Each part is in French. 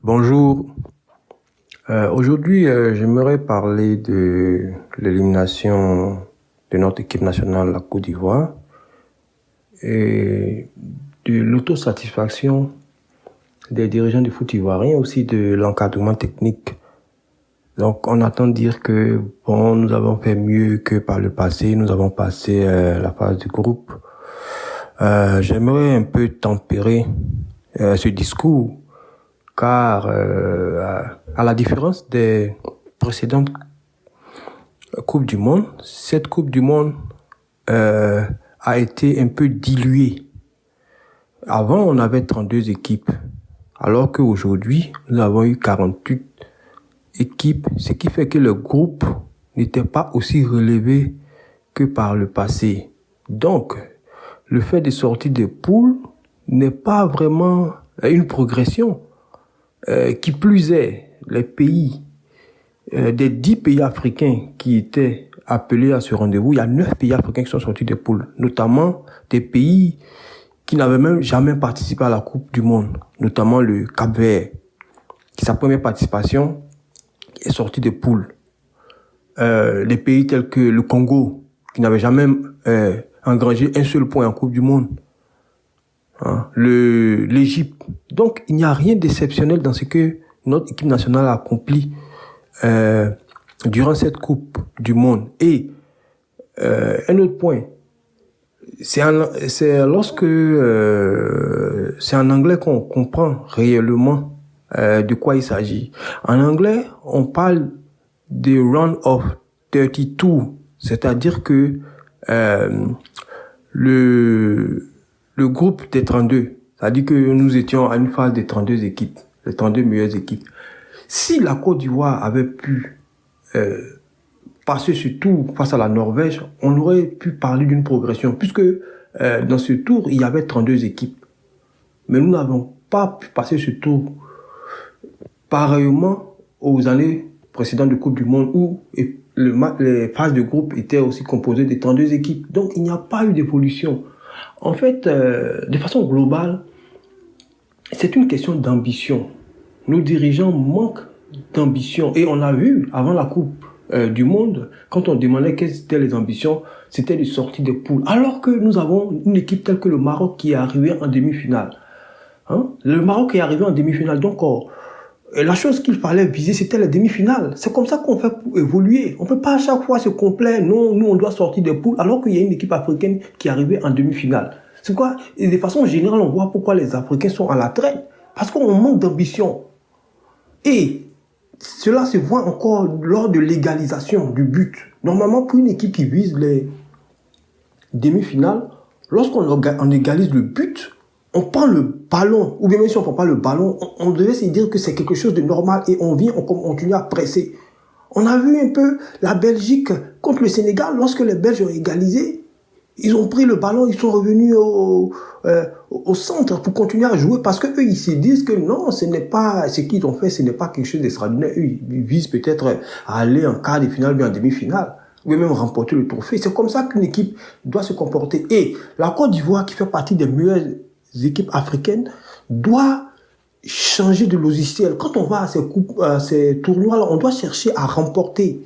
Bonjour. Aujourd'hui, j'aimerais parler de l'élimination de notre équipe nationale, la Côte d'Ivoire, et de l'autosatisfaction des dirigeants du foot ivoirien, aussi de l'encadrement technique. Donc, on attend dire que, nous avons fait mieux que par le passé, nous avons passé la phase du groupe. J'aimerais un peu tempérer ce discours, car à la différence des précédentes Coupes du Monde, cette Coupe du Monde a été un peu diluée. Avant, on avait 32 équipes, alors qu'aujourd'hui, nous avons eu 48 équipes, ce qui fait que le groupe n'était pas aussi relevé que par le passé. Donc, le fait de sortir des poules n'est pas vraiment une progression. Qui plus est, les pays, des 10 pays africains qui étaient appelés à ce rendez-vous, il y a 9 pays africains qui sont sortis des poules, notamment des pays qui n'avaient même jamais participé à la Coupe du Monde, notamment le Cap-Vert, qui sa première participation est sorti des poules. Les pays tels que le Congo, qui n'avait jamais engrangé un seul point en Coupe du Monde. L'Égypte. Donc, il n'y a rien d'exceptionnel dans ce que notre équipe nationale a accompli durant cette Coupe du Monde. Et un autre point, c'est lorsque c'est en anglais qu'on comprend réellement de quoi il s'agit. En anglais, on parle de round of 32, c'est-à-dire que le groupe des 32, c'est-à-dire que nous étions à une phase des 32 équipes, les 32 meilleures équipes. Si la Côte d'Ivoire avait pu passer ce tour face à la Norvège, on aurait pu parler d'une progression, puisque dans ce tour, il y avait 32 équipes. Mais nous n'avons pas pu passer ce tour pareillement aux années précédentes de Coupe du Monde où les phases de groupe étaient aussi composées de 32 équipes. Donc, il n'y a pas eu d'évolution. En fait, de façon globale, c'est une question d'ambition. Nos dirigeants manquent d'ambition. Et on a vu, avant la Coupe du Monde, quand on demandait quelles étaient les ambitions, c'était de sortir des poules. Alors que nous avons une équipe telle que le Maroc qui est arrivé en demi-finale. Le Maroc est arrivé en demi-finale. Donc, la chose qu'il fallait viser, c'était la demi-finale. C'est comme ça qu'on fait pour évoluer. On ne peut pas à chaque fois se complaire. Non, nous, on doit sortir des poules, alors qu'il y a une équipe africaine qui est arrivée en demi-finale. C'est quoi? Et de façon générale, on voit pourquoi les Africains sont à la traîne. Parce qu'on manque d'ambition. Et cela se voit encore lors de l'égalisation du but. Normalement, pour une équipe qui vise les demi-finales, lorsqu'on égalise le but, on prend le ballon, ou bien même si on ne prend pas le ballon, on devait se dire que c'est quelque chose de normal et on continue à presser. On a vu un peu la Belgique contre le Sénégal, lorsque les Belges ont égalisé, ils ont pris le ballon, ils sont revenus au centre pour continuer à jouer parce que eux ils se disent que non, ce n'est pas ce qu'ils ont fait, ce n'est pas quelque chose d'extraordinaire. Eux, ils visent peut-être à aller en quart de finale, bien en demi-finale, ou même remporter le trophée. C'est comme ça qu'une équipe doit se comporter. Et la Côte d'Ivoire, qui fait partie des meilleures équipes africaines, doit changer de logiciel. Quand on va à ces tournois-là, on doit chercher à remporter.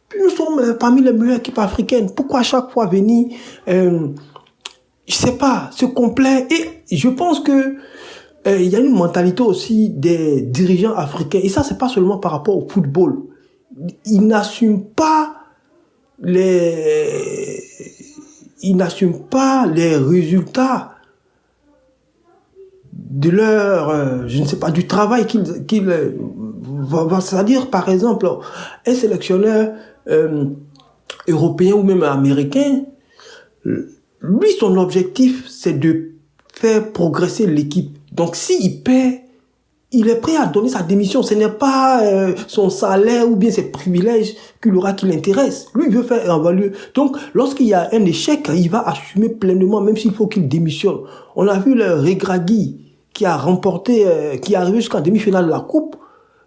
Puis nous sommes parmi les meilleures équipes africaines. Pourquoi à chaque fois venir, je sais pas, se complaire? Et je pense que il y a une mentalité aussi des dirigeants africains. Et ça, c'est pas seulement par rapport au football. Ils n'assument pas les résultats de leur, je ne sais pas, du travail c'est-à-dire, par exemple, un sélectionneur européen ou même américain, lui, son objectif, c'est de faire progresser l'équipe. Donc, s'il perd, il est prêt à donner sa démission. Ce n'est pas son salaire ou bien ses privilèges qui l'intéresse. Lui, il veut faire un valeur. Donc, lorsqu'il y a un échec, il va assumer pleinement, même s'il faut qu'il démissionne. On a vu le Regragui qui a remporté, qui est arrivé jusqu'en demi-finale de la Coupe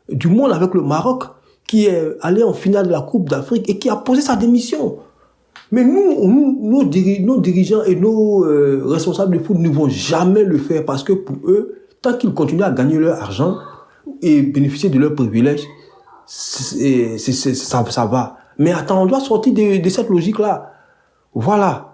du Monde avec le Maroc, qui est allé en finale de la Coupe d'Afrique et qui a posé sa démission. Mais nos dirigeants et nos responsables de foot ne vont jamais le faire parce que pour eux, tant qu'ils continuent à gagner leur argent, et bénéficier de leurs privilèges, ça va. Mais attends, on doit sortir de cette logique-là. Voilà.